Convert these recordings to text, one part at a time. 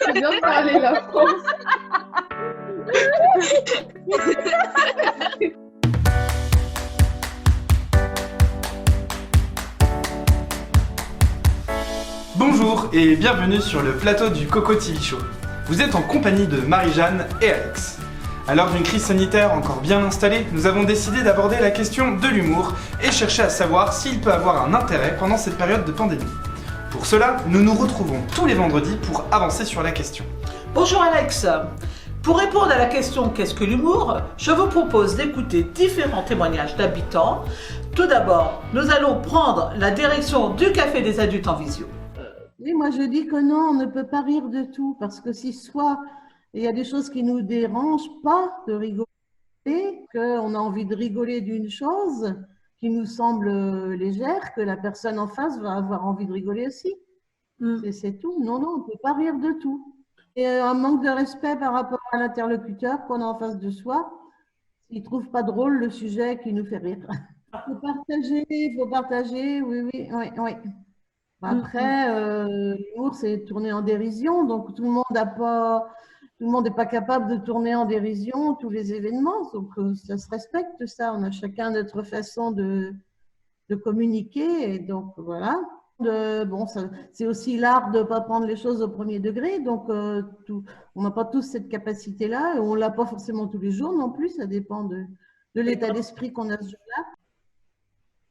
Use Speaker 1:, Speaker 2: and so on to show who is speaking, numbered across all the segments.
Speaker 1: C'est bien de parler la France.
Speaker 2: Bonjour et bienvenue sur le plateau du Coco TV Show. Vous êtes en compagnie de Marie-Jeanne et Alex. À l'heure d'une crise sanitaire encore bien installée, nous avons décidé d'aborder la question de l'humour et chercher à savoir s'il peut avoir un intérêt pendant cette période de pandémie. Pour cela, nous nous retrouvons tous les vendredis pour avancer sur la question.
Speaker 3: Bonjour Alex. Pour répondre à la question qu'est-ce que l'humour, je vous propose d'écouter différents témoignages d'habitants. Tout d'abord, nous allons prendre la direction du Café des adultes en visio.
Speaker 4: Oui, moi je dis que non, on ne peut pas rire de tout, parce que si soit il y a des choses qui nous dérangent pas de rigoler, qu'on a envie de rigoler d'une chose qui nous semble légère, que la personne en face va avoir envie de rigoler aussi. C'est tout. Non, non, on ne peut pas rire de tout. Et un manque de respect par rapport à l'interlocuteur qu'on a en face de soi, s'il ne trouve pas drôle le sujet qui nous fait rire. Il faut partager, oui, oui, oui, oui. Après, l'humour, c'est tourner en dérision, donc tout le monde n'est pas capable de tourner en dérision tous les événements, donc ça se respecte ça. On a chacun notre façon de communiquer, et donc voilà. Bon, c'est aussi l'art de ne pas prendre les choses au premier degré, donc on n'a pas tous cette capacité-là, et on ne l'a pas forcément tous les jours non plus, ça dépend de l'état d'esprit qu'on a ce jour-là.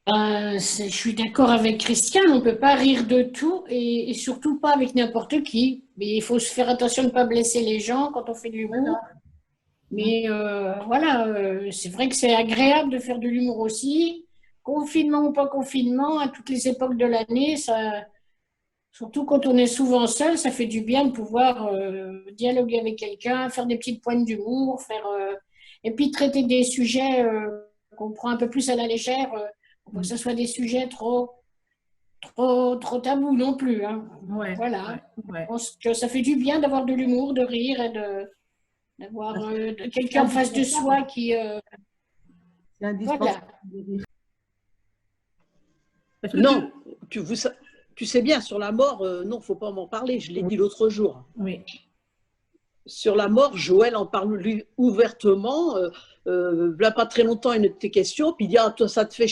Speaker 5: Je suis d'accord avec Christiane, on ne peut pas rire de tout et surtout pas avec n'importe qui. Mais il faut se faire attention de ne pas blesser les gens quand on fait de l'humour. Mais voilà, c'est vrai que c'est agréable de faire de l'humour aussi. Confinement ou pas confinement, à toutes les époques de l'année, surtout quand on est souvent seul, ça fait du bien de pouvoir dialoguer avec quelqu'un, faire des petites pointes d'humour, et puis traiter des sujets qu'on prend un peu plus à la légère. Pour que ce soit des sujets trop tabous non plus. Hein.
Speaker 3: Ouais,
Speaker 5: voilà.
Speaker 3: Ouais.
Speaker 5: Je pense que ça fait du bien d'avoir de l'humour, de rire et d'avoir quelqu'un en face de soi qui.
Speaker 4: C'est indispensable.
Speaker 5: Voilà.
Speaker 6: Non, tu sais bien, sur la mort, non, il ne faut pas m'en parler. Je l'ai dit l'autre jour.
Speaker 3: Oui.
Speaker 6: Sur la mort, Joël en parle lui ouvertement. Là, pas très longtemps, une de tes questions, puis il dit, ah, toi, ça te ferait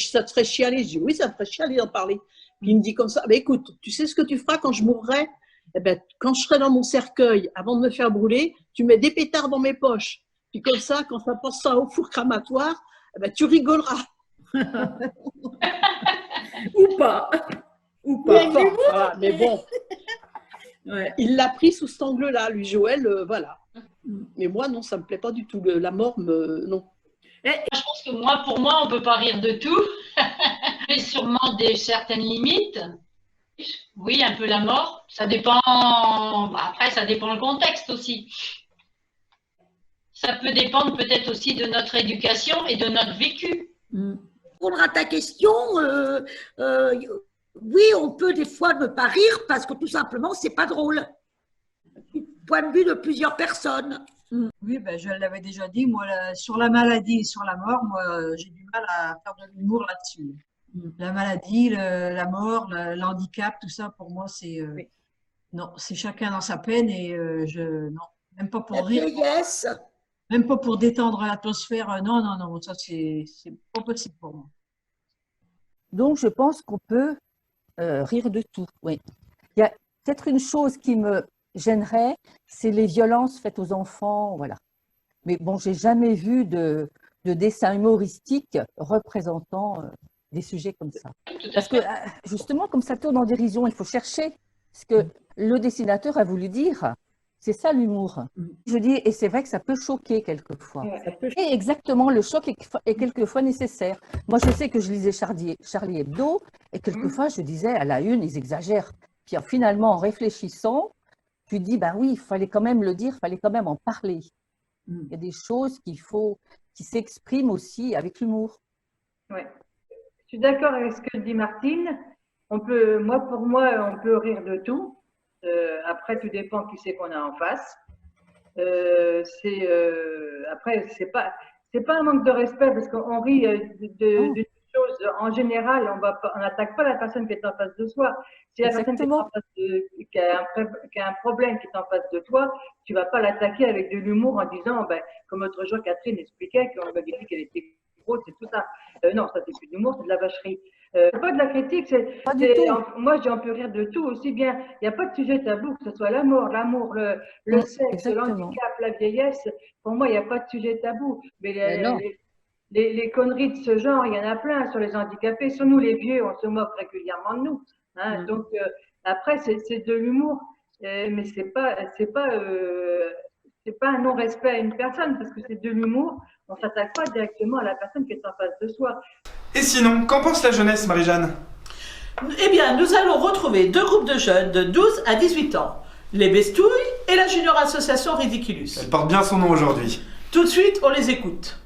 Speaker 6: chialer. Je dis, oui, ça me ferait chialer d'en parler. Puis il me dit comme ça, bah, écoute, tu sais ce que tu feras quand je mourrai? Eh ben, quand je serai dans mon cercueil, avant de me faire brûler, tu mets des pétards dans mes poches. Puis comme ça, quand ça passera au four cramatoire, eh ben, tu rigoleras.
Speaker 3: Ou pas.
Speaker 6: Voilà, mais bon.
Speaker 3: Ouais.
Speaker 6: Il l'a pris sous cet angle-là, lui, Joël, voilà. Mais moi, non, ça ne me plaît pas du tout. La mort, non.
Speaker 7: Je pense que pour moi, on ne peut pas rire de tout. Mais sûrement certaines limites. Oui, un peu la mort. Ça dépend. Après, ça dépend le contexte aussi. Ça peut dépendre peut-être aussi de notre éducation et de notre vécu.
Speaker 8: Pour répondre à ta question, oui, on peut des fois ne pas rire parce que tout simplement, c'est pas drôle. Du point de vue de plusieurs personnes.
Speaker 9: Oui, ben, je l'avais déjà dit, moi, sur la maladie et sur la mort, moi, j'ai du mal à faire de l'humour là-dessus. La maladie, la mort, le handicap, tout ça, pour moi, c'est non, c'est chacun dans sa peine et non, même pas pour rire,
Speaker 8: Vieillesse.
Speaker 9: même pas pour détendre l'atmosphère. Non, non, non, ça, c'est pas possible pour moi.
Speaker 10: Donc, je pense qu'on peut rire de tout, oui. Il y a peut-être une chose qui me gênerait, c'est les violences faites aux enfants, voilà. Mais bon, j'ai jamais vu de dessin humoristique représentant des sujets comme ça. Parce que justement, comme ça tourne en dérision, il faut chercher ce que le dessinateur a voulu dire. C'est ça l'humour. Je dis, et c'est vrai que ça peut choquer quelquefois. Et exactement, le choc est quelquefois nécessaire. Moi, je sais que je lisais Charlie Hebdo, et quelquefois, je disais, à la une, ils exagèrent. Puis finalement, en réfléchissant, tu dis, ben oui, il fallait quand même le dire, il fallait quand même en parler. Il y a des choses qui s'expriment aussi avec l'humour.
Speaker 11: Oui, je suis d'accord avec ce que dit Martine. Pour moi, on peut rire de tout. Après, tout dépend qui c'est qu'on a en face. Après, c'est pas un manque de respect parce qu'on rit d'une chose en général, on n'attaque pas la personne qui est en face de soi. Si la personne qui a un problème qui est en face de toi, tu vas pas l'attaquer avec de l'humour en disant, comme l'autre jour Catherine expliquait qu'on m'a dit qu'elle était grosse et tout ça. Non, ça c'est plus d'humour, c'est de la vacherie. Pas de la critique, moi on peut rire de tout aussi bien. Il n'y a pas de sujet tabou, que ce soit l'amour, le sexe, l'handicap, la vieillesse. Pour moi, il n'y a pas de sujet tabou. Mais les conneries de ce genre, il y en a plein sur les handicapés. Sur nous, les vieux, on se moque régulièrement de nous. Hein. Donc, après, c'est de l'humour. Mais c'est pas un non-respect à une personne parce que c'est de l'humour. On ne s'attaque pas directement à la personne qui est en face de soi.
Speaker 2: Et sinon, qu'en pense la jeunesse, Marie-Jeanne?
Speaker 3: Eh bien, nous allons retrouver 2 groupes de jeunes de 12 à 18 ans. Les Bestouilles et la Junior Association Ridiculus.
Speaker 2: Elle porte bien son nom aujourd'hui.
Speaker 3: Tout de suite, on les écoute.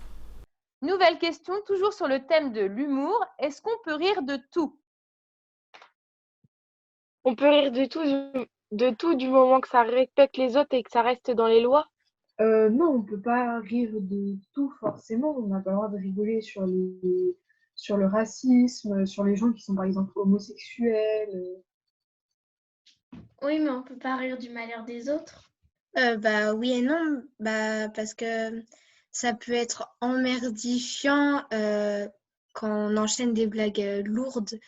Speaker 12: Nouvelle question, toujours sur le thème de l'humour. Est-ce qu'on peut rire de tout?
Speaker 13: On peut rire de tout du moment que ça respecte les autres et que ça reste dans les lois.
Speaker 1: Non, on ne peut pas rire de tout forcément. On n'a pas le droit de rigoler sur le racisme, sur les gens qui sont par exemple homosexuels.
Speaker 14: Oui, mais on ne peut pas rire du malheur des autres.
Speaker 15: Oui et non, parce que ça peut être emmerdifiant quand on enchaîne des blagues lourdes.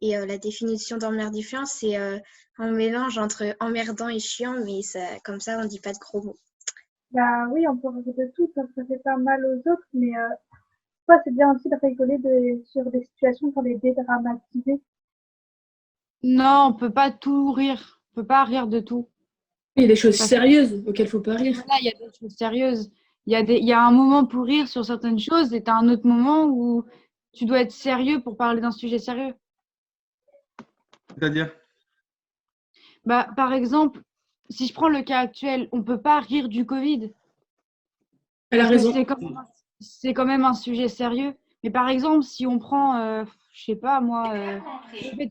Speaker 15: Et la définition d'emmerdifiant, c'est un mélange entre emmerdant et chiant, mais comme ça, on ne dit pas de gros mots.
Speaker 16: Oui, on peut rire de tout, ça fait pas mal aux autres, mais c'est bien aussi de rigoler sur des situations pour les dédramatiser.
Speaker 17: Non, on peut pas tout rire. On peut pas rire de tout.
Speaker 18: Il y a des choses sérieuses auxquelles il faut pas rire.
Speaker 17: Voilà, il y a des choses sérieuses. Il y a un moment pour rire sur certaines choses et tu as un autre moment où tu dois être sérieux pour parler d'un sujet sérieux.
Speaker 2: C'est-à-dire?
Speaker 17: Par exemple, si je prends le cas actuel, on peut pas rire du Covid.
Speaker 18: Elle a raison.
Speaker 17: C'est quand même un sujet sérieux. Mais par exemple, si on prend, je sais pas moi,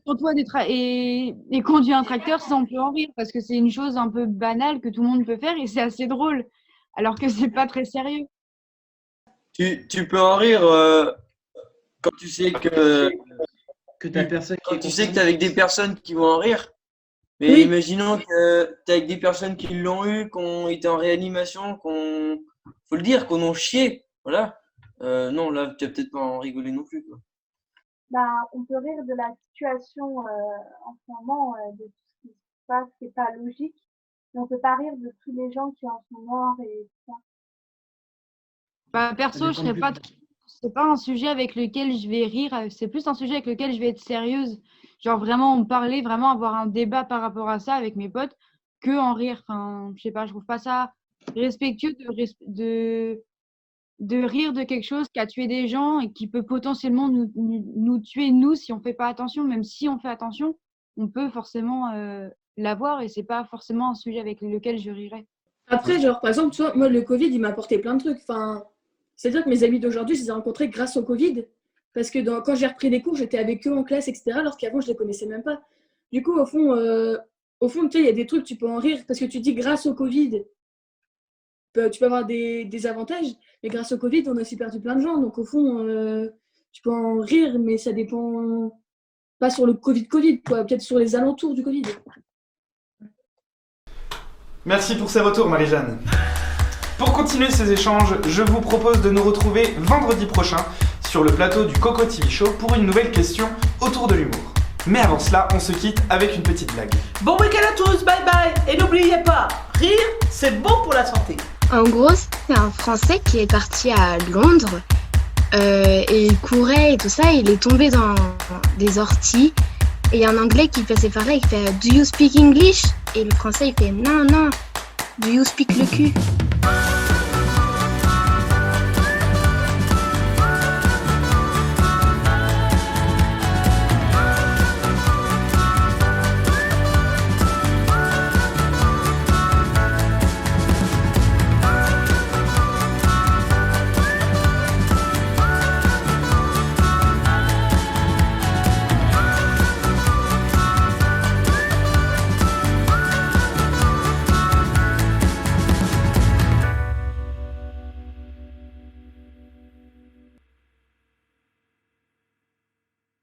Speaker 17: Antoine et conduit un tracteur, ça on peut en rire parce que c'est une chose un peu banale que tout le monde peut faire et c'est assez drôle, alors que c'est pas très sérieux.
Speaker 19: Tu peux en rire quand tu sais que tu sais que tu es avec des personnes qui vont en rire. Mais oui. Imaginons que tu es avec des personnes qui l'ont eu, qui ont été en réanimation, faut le dire, qu'on ont chié. Voilà. Non, là, tu vas peut-être pas en rigoler non plus, quoi.
Speaker 16: On peut rire de la situation en ce moment, de tout ce qui se passe, qui n'est pas logique. Mais on ne peut pas rire de tous les gens qui en sont morts et tout ça.
Speaker 17: Perso, c'est pas un sujet avec lequel je vais rire, c'est plus un sujet avec lequel je vais être sérieuse. Genre vraiment en parler, vraiment avoir un débat par rapport à ça avec mes potes, que en rire. Enfin, je sais pas, je trouve pas ça respectueux de rire de quelque chose qui a tué des gens et qui peut potentiellement nous tuer, nous, si on fait pas attention. Même si on fait attention, on peut forcément l'avoir et c'est pas forcément un sujet avec lequel je rirais.
Speaker 18: Après, genre, par exemple, tu vois, moi, le Covid, il m'a apporté plein de trucs. Enfin, c'est-à-dire que mes amis d'aujourd'hui, je les ai rencontrés grâce au Covid. Parce que quand j'ai repris des cours, j'étais avec eux en classe, etc. Alors qu'avant, je ne les connaissais même pas. Du coup, au fond, tu sais, il y a des trucs, tu peux en rire. Parce que tu dis, grâce au Covid, tu peux avoir des avantages. Mais grâce au Covid, on a aussi perdu plein de gens. Donc, au fond, tu peux en rire, mais ça dépend pas sur le Covid, quoi. Peut-être sur les alentours du Covid.
Speaker 2: Merci pour ces retours, Marie-Jeanne. Pour continuer ces échanges, je vous propose de nous retrouver vendredi prochain sur le plateau du Coco TV Show pour une nouvelle question autour de l'humour. Mais avant cela, on se quitte avec une petite blague.
Speaker 3: Bon week-end à tous, bye bye. Et n'oubliez pas, rire, c'est bon pour la santé.
Speaker 15: En gros, c'est un Français qui est parti à Londres et il courait et tout ça. Il est tombé dans des orties et il y a un Anglais qui passait par là, il fait « Do you speak English ?» Et le Français, il fait « Non, non, do you speak le cul ?»